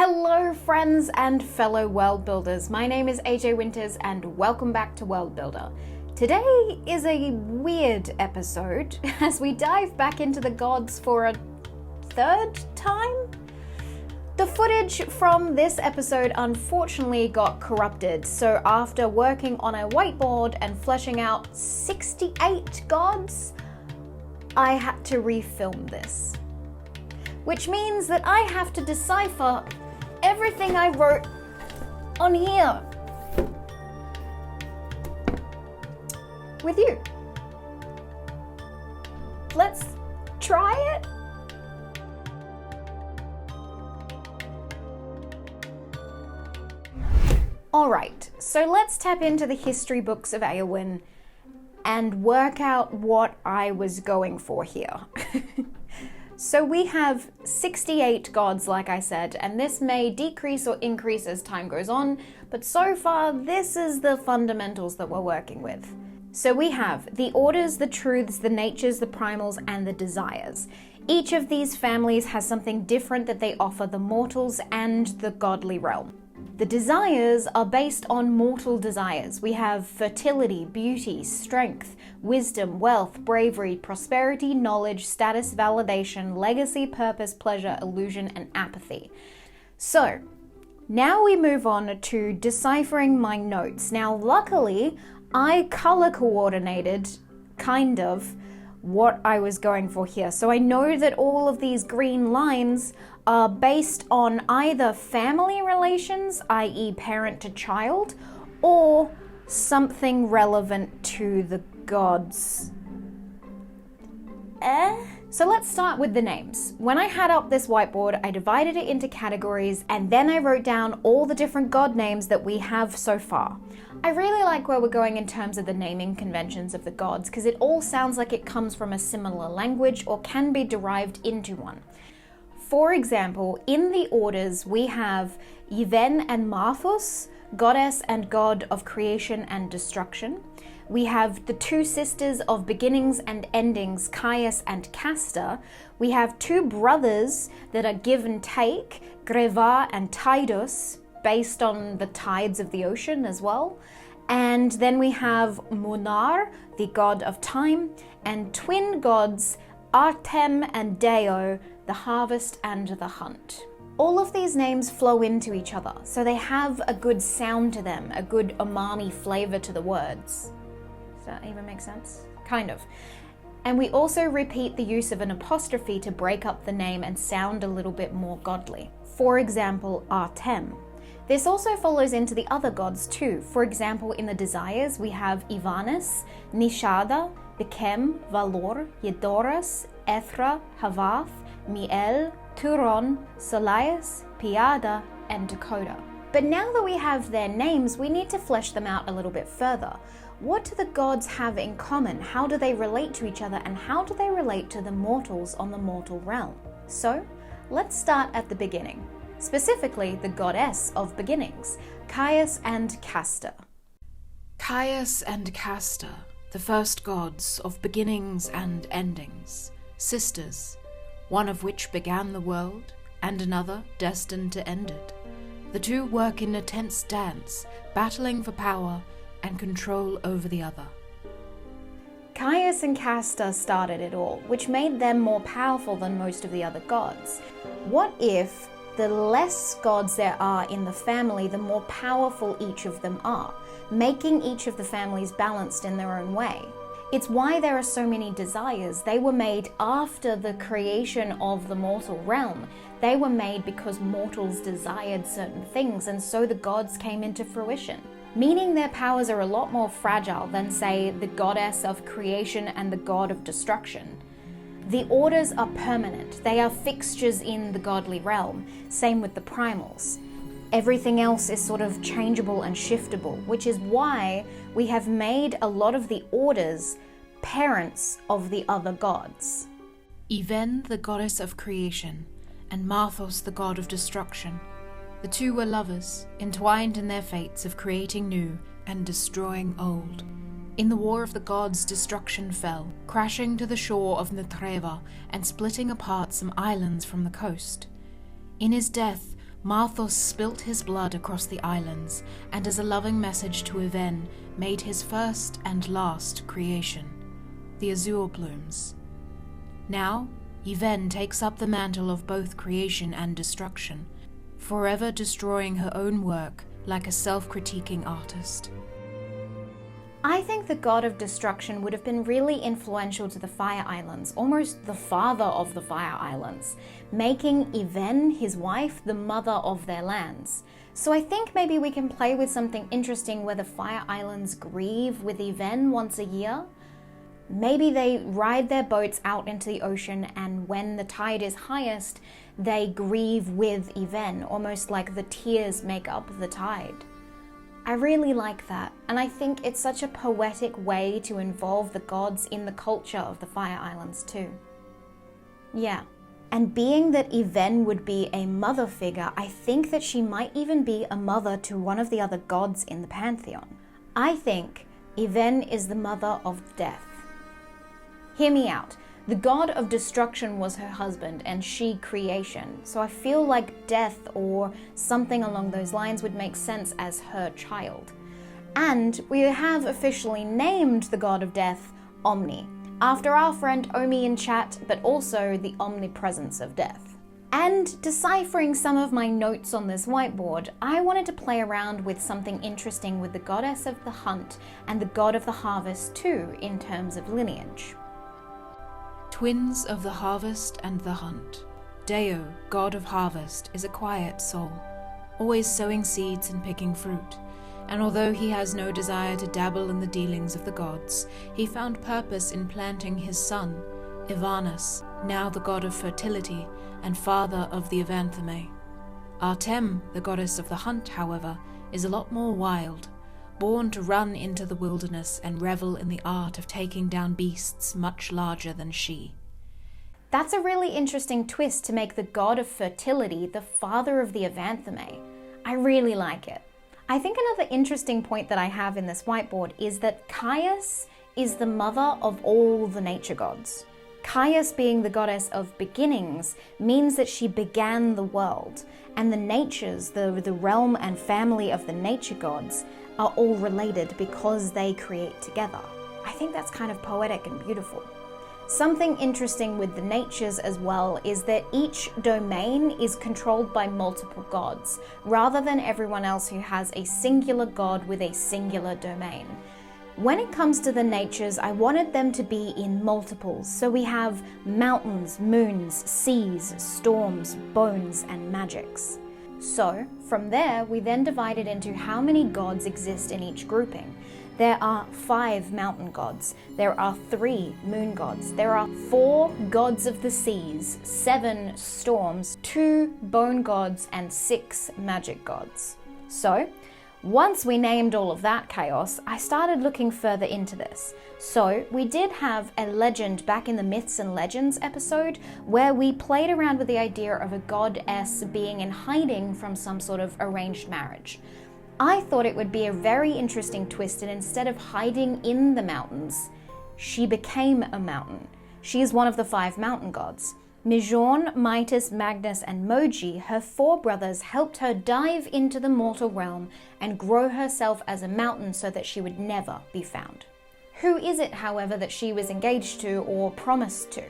Hello friends and fellow world builders, my name is AJ Winters and welcome back to World Builder. Today is a weird episode as we dive back into the gods for a third time? The footage from this episode unfortunately got corrupted, so after working on a whiteboard and fleshing out 68 gods, I had to refilm this. Which means that I have to decipher everything I wrote on here with you. Let's try it. Alright, so let's tap into the history books of Aelwyn and work out what I was going for here. So we have 68 gods, like I said, and this may decrease or increase as time goes on, but so far this is the fundamentals that we're working with. So we have the orders, the truths, the natures, the primals, and the desires. Each of these families has something different that they offer the mortals and the godly realm. The desires are based on mortal desires. We have fertility, beauty, strength, wisdom, wealth, bravery, prosperity, knowledge, status, validation, legacy, purpose, pleasure, illusion, and apathy. So, now we move on to deciphering my notes. Now, luckily, I color coordinated, kind of, what I was going for here. So I know that all of these green lines are based on either family relations, i.e. parent to child, or something relevant to the gods. So let's start with the names. When I had up this whiteboard, I divided it into categories and then I wrote down all the different god names that we have so far. I really like where we're going in terms of the naming conventions of the gods because it all sounds like it comes from a similar language or can be derived into one. For example, in the orders we have Yven and Marthus, goddess and god of creation and destruction. We have the two sisters of beginnings and endings, Caius and Castor. We have two brothers that are give and take, Greva and Tidus, based on the tides of the ocean as well. And then we have Munar, the god of time, and twin gods, Artem and Deo, the harvest and the hunt. All of these names flow into each other, so they have a good sound to them, a good umami flavor to the words. Does that even make sense? Kind of. And we also repeat the use of an apostrophe to break up the name and sound a little bit more godly. For example, Artem. This also follows into the other gods too. For example, in the desires, we have Ivanis, Nishada, Bikem, Valor, Yedoras, Ethra, Havath, Miel, Turon, Solias, Piada, and Dakota. But now that we have their names, we need to flesh them out a little bit further. What do the gods have in common? How do they relate to each other? And how do they relate to the mortals on the mortal realm? So, let's start at the beginning. Specifically, the goddess of beginnings, Caius and Castor. Caius and Castor, the first gods of beginnings and endings, sisters, one of which began the world, and another destined to end it. The two work in a tense dance, battling for power and control over the other. Caius and Castor started it all, which made them more powerful than most of the other gods. What if the less gods there are in the family, the more powerful each of them are, making each of the families balanced in their own way? It's why there are so many desires. They were made after the creation of the mortal realm. They were made because mortals desired certain things, and so the gods came into fruition. Meaning their powers are a lot more fragile than, say, the goddess of creation and the god of destruction. The orders are permanent. They are fixtures in the godly realm. Same with the primals. Everything else is sort of changeable and shiftable, which is why we have made a lot of the orders parents of the other gods. Yven, the goddess of creation, and Marthos, the god of destruction. The two were lovers, entwined in their fates of creating new and destroying old. In the War of the Gods, destruction fell, crashing to the shore of Netreva and splitting apart some islands from the coast. In his death, Marthos spilt his blood across the islands, and as a loving message to Yevhen, made his first and last creation, the azure blooms. Now, Yevhen takes up the mantle of both creation and destruction, forever destroying her own work like a self-critiquing artist. I think the god of destruction would have been really influential to the Fire Islands, almost the father of the Fire Islands, making Yevhen, his wife, the mother of their lands. So I think maybe we can play with something interesting where the Fire Islands grieve with Yevhen once a year. Maybe they ride their boats out into the ocean, and when the tide is highest, they grieve with Yevhen, almost like the tears make up the tide. I really like that, and I think it's such a poetic way to involve the gods in the culture of the Fire Islands too. Yeah, and being that Yevhen would be a mother figure, I think that she might even be a mother to one of the other gods in the pantheon. I think Yevhen is the mother of death. Hear me out. The god of destruction was her husband and she creation, so I feel like death or something along those lines would make sense as her child. And we have officially named the god of death Omni, after our friend Omi in chat, but also the omnipresence of death. And deciphering some of my notes on this whiteboard, I wanted to play around with something interesting with the goddess of the hunt and the god of the harvest too, in terms of lineage. Twins of the harvest and the hunt. Deo, god of harvest, is a quiet soul, always sowing seeds and picking fruit. And although he has no desire to dabble in the dealings of the gods, he found purpose in planting his son, Ivanus, now the god of fertility and father of the Evantheme. Artem, the goddess of the hunt, however, is a lot more wild, born to run into the wilderness and revel in the art of taking down beasts much larger than she. That's a really interesting twist to make the god of fertility the father of the Evantheme. I really like it. I think another interesting point that I have in this whiteboard is that Caius is the mother of all the nature gods. Caius, being the goddess of beginnings, means that she began the world, and the natures, the realm and family of the nature gods, are all related because they create together. I think that's kind of poetic and beautiful. Something interesting with the natures as well is that each domain is controlled by multiple gods, rather than everyone else who has a singular god with a singular domain. When it comes to the natures, I wanted them to be in multiples, so we have mountains, moons, seas, storms, bones, and magics. So, from there, we then divided into how many gods exist in each grouping. There are 5 mountain gods, there are 3 moon gods, there are 4 gods of the seas, 7 storms, 2 bone gods, and 6 magic gods. So, once we named all of that chaos, I started looking further into this. So we did have a legend back in the Myths and Legends episode where we played around with the idea of a goddess being in hiding from some sort of arranged marriage. I thought it would be a very interesting twist, and instead of hiding in the mountains, she became a mountain. She is one of the 5 mountain gods. Mijon, Mitis, Magnus, and Moji, her 4 brothers, helped her dive into the mortal realm and grow herself as a mountain so that she would never be found. Who is it, however, that she was engaged to or promised to?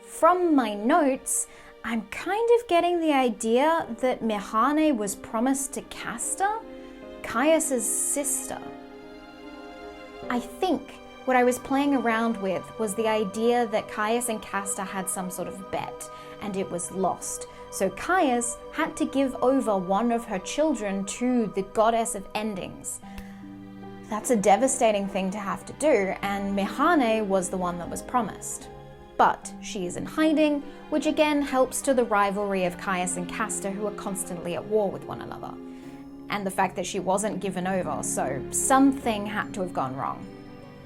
From my notes, I'm kind of getting the idea that Mihane was promised to Casta, Caius's sister. I think what I was playing around with was the idea that Caius and Casta had some sort of bet, and it was lost. So Caius had to give over one of her children to the goddess of endings. That's a devastating thing to have to do, and Mihane was the one that was promised. But she is in hiding, which again helps to the rivalry of Caius and Casta, who are constantly at war with one another. And the fact that she wasn't given over, so something had to have gone wrong.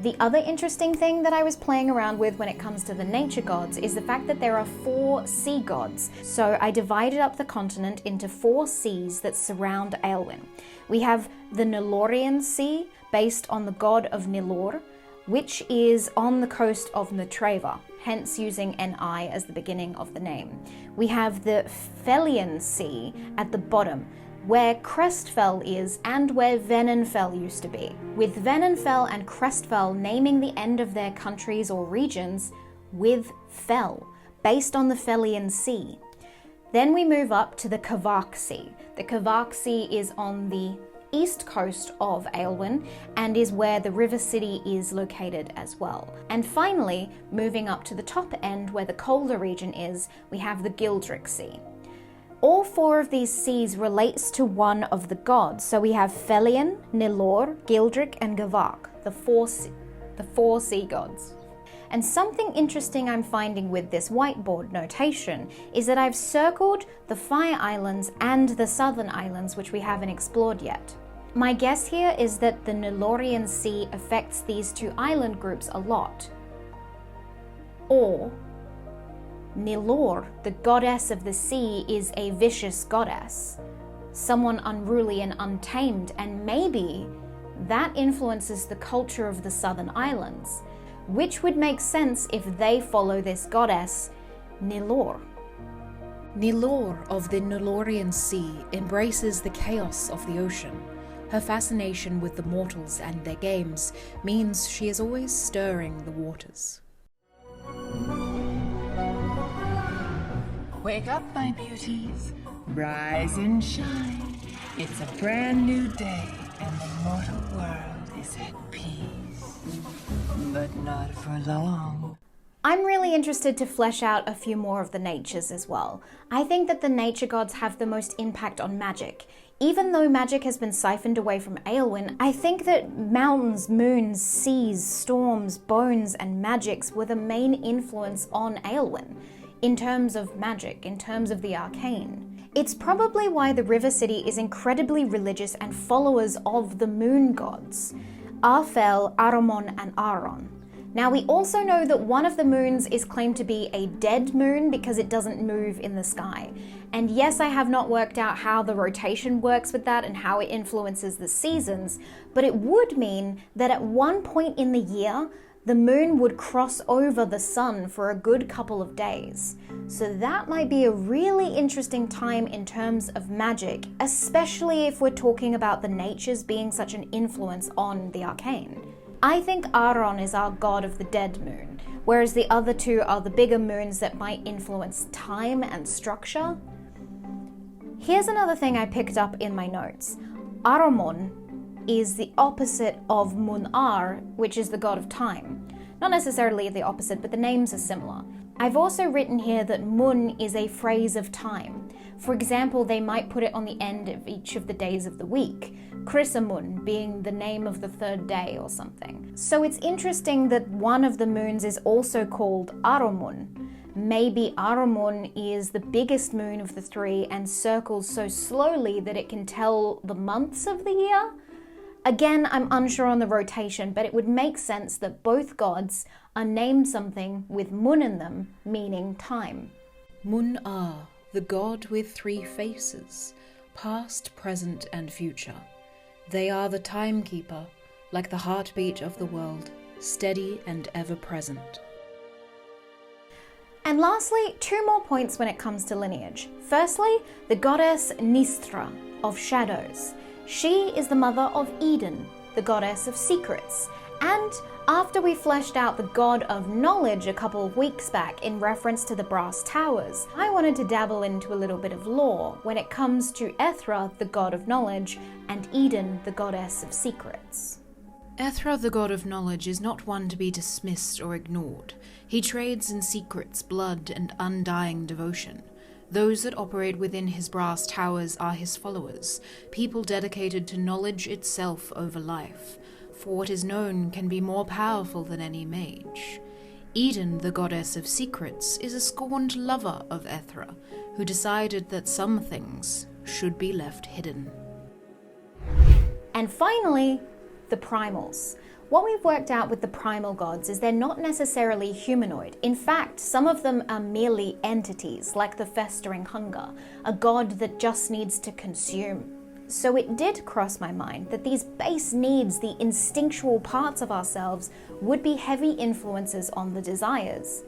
The other interesting thing that I was playing around with when it comes to the nature gods is the fact that there are 4 sea gods. So I divided up the continent into 4 seas that surround Aelwyn. We have the Nilorian Sea, based on the god of Nilor, which is on the coast of Nutreva. hence using NI as the beginning of the name. We have the Valiantsin Sea at the bottom, where Crestfell is and where Venenfell used to be, with Venenfell and Crestfell naming the end of their countries or regions with Fell, based on the Valiantsin Sea. Then we move up to the Kavak Sea. The Kavak Sea is on the east coast of Aelwyn and is where the river city is located as well. And finally, moving up to the top end where the colder region is, we have the Gildrix Sea. All four of these seas relates to one of the gods. So we have Felian, Nilor, Gildric, and Gavak, the four sea gods. And something interesting I'm finding with this whiteboard notation is that I've circled the Fire Islands and the Southern Islands, which we haven't explored yet. My guess here is that the Nilorian Sea affects these two island groups a lot. Or Nilor, the goddess of the sea, is a vicious goddess, someone unruly and untamed, and maybe that influences the culture of the Southern Islands, which would make sense if they follow this goddess, Nilor. Nilor of the Nilorian Sea embraces the chaos of the ocean. Her fascination with the mortals and their games means she is always stirring the waters. Wake up, my beauties. Rise and shine. It's a brand new day, and the mortal world is at peace. But not for long. I'm really interested to flesh out a few more of the natures as well. I think that the nature gods have the most impact on magic. Even though magic has been siphoned away from Aelwyn, I think that mountains, moons, seas, storms, bones, and magics were the main influence on Aelwyn. In terms of magic, in terms of the arcane. It's probably why the River City is incredibly religious and followers of the moon gods, Arfel, Aramon, and Aron. Now we also know that one of the moons is claimed to be a dead moon because it doesn't move in the sky. And yes, I have not worked out how the rotation works with that and how it influences the seasons, but it would mean that at one point in the year, the moon would cross over the sun for a good couple of days. So that might be a really interesting time in terms of magic, especially if we're talking about the natures being such an influence on the arcane. I think Aron is our god of the dead moon, whereas the other two are the bigger moons that might influence time and structure. Here's another thing I picked up in my notes. Aramon is the opposite of Mun-Ar, which is the god of time. Not necessarily the opposite, but the names are similar. I've also written here that Mun is a phrase of time. For example, they might put it on the end of each of the days of the week, Chrysamun being the name of the third day or something. So it's interesting that one of the moons is also called Aromun. Maybe Aramon is the biggest moon of the three and circles so slowly that it can tell the months of the year? Again, I'm unsure on the rotation, but it would make sense that both gods are named something with Mun in them, meaning time. Mun-Ar, the god with three faces, past, present, and future. They are the timekeeper, like the heartbeat of the world, steady and ever-present. And lastly, two more points when it comes to lineage. Firstly, the goddess Nistra of shadows. She is the mother of Eden, the goddess of secrets. And after we fleshed out the god of knowledge a couple of weeks back in reference to the brass towers, I wanted to dabble into a little bit of lore when it comes to Ethra, the god of knowledge, and Eden, the goddess of secrets. Ethra, the god of knowledge, is not one to be dismissed or ignored. He trades in secrets, blood, and undying devotion. Those that operate within his brass towers are his followers, people dedicated to knowledge itself over life, for what is known can be more powerful than any mage. Eden, the goddess of secrets, is a scorned lover of Ethra, who decided that some things should be left hidden. And finally, the Primals. What we've worked out with the primal gods is they're not necessarily humanoid. In fact, some of them are merely entities, like the festering hunger, a god that just needs to consume. So it did cross my mind that these base needs, the instinctual parts of ourselves, would be heavy influences on the desires.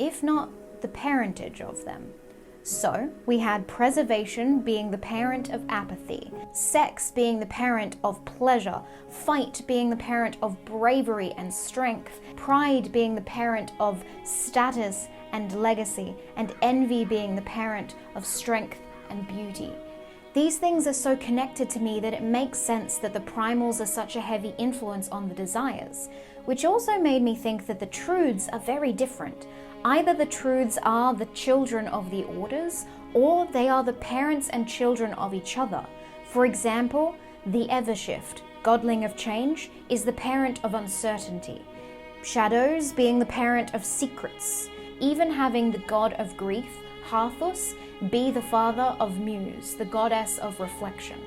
if not the parentage of them. So, we had preservation being the parent of apathy, sex being the parent of pleasure, fight being the parent of bravery and strength, pride being the parent of status and legacy, and envy being the parent of strength and beauty. These things are so connected to me that it makes sense that the primals are such a heavy influence on the desires, which also made me think that the truths are very different. Either the truths are the children of the orders, or they are the parents and children of each other. For example, the Evershift, godling of change, is the parent of uncertainty. Shadows being the parent of secrets, even having the god of grief, Harthus, be the father of Muse, the goddess of reflection.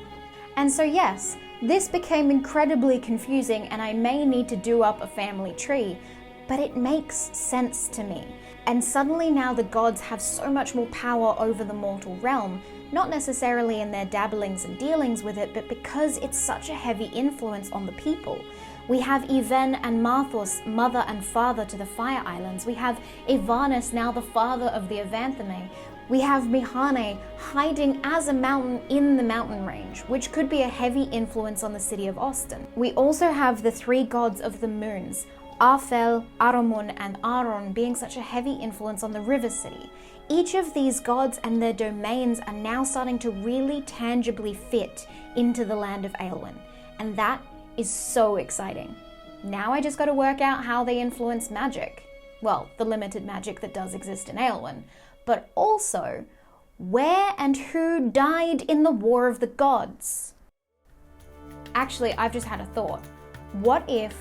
And so yes, this became incredibly confusing and I may need to do up a family tree, but it makes sense to me. And suddenly now the gods have so much more power over the mortal realm, not necessarily in their dabblings and dealings with it, but because it's such a heavy influence on the people. We have Iven and Marthos, mother and father to the Fire Islands. We have Ivanis, now the father of the Avanthame. We have Mihane hiding as a mountain in the mountain range, which could be a heavy influence on the city of Austin. We also have the three gods of the moons, Arfel, Aramun, and Aron being such a heavy influence on the river city. Each of these gods and their domains are now starting to really tangibly fit into the land of Aelwyn, and that is so exciting. Now I just got to work out how they influence magic. Well, the limited magic that does exist in Aelwyn, but also where and who died in the War of the Gods. Actually, I've just had a thought. What if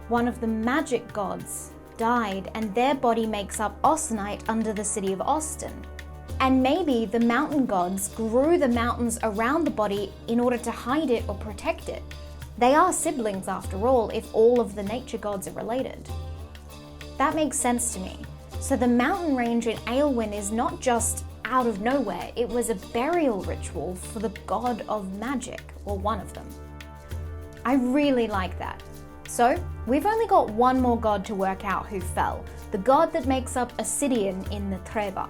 one of the magic gods died and their body makes up Austenite under the city of Austin? And maybe the mountain gods grew the mountains around the body in order to hide it or protect it. They are siblings after all, if all of the nature gods are related. That makes sense to me. So the mountain range in Aelwyn is not just out of nowhere, it was a burial ritual for the god of magic, or one of them. I really like that. So, we've only got one more god to work out who fell, the god that makes up Ascidian in the Treva.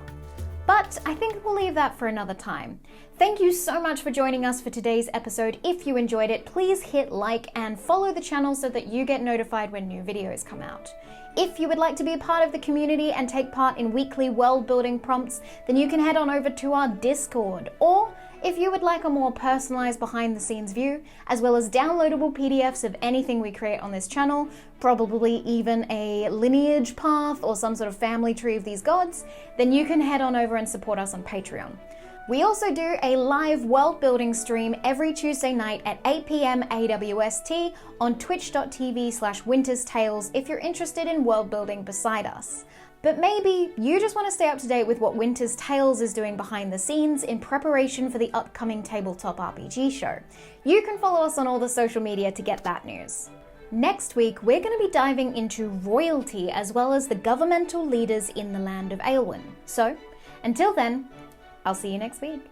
But I think we'll leave that for another time. Thank you so much for joining us for today's episode. If you enjoyed it, please hit like and follow the channel so that you get notified when new videos come out. If you would like to be a part of the community and take part in weekly world building prompts, then you can head on over to our Discord. Or if you would like a more personalized behind the scenes view, as well as downloadable PDFs of anything we create on this channel, probably even a lineage path or some sort of family tree of these gods, then you can head on over and support us on Patreon. We also do a live world building stream every Tuesday night at 8 PM AWST on twitch.tv/winterstales if you're interested in world building beside us. But maybe you just want to stay up to date with what Winter's Tales is doing behind the scenes in preparation for the upcoming tabletop RPG show. You can follow us on all the social media to get that news. Next week, we're going to be diving into royalty as well as the governmental leaders in the land of Aelwyn. So, until then, I'll see you next week.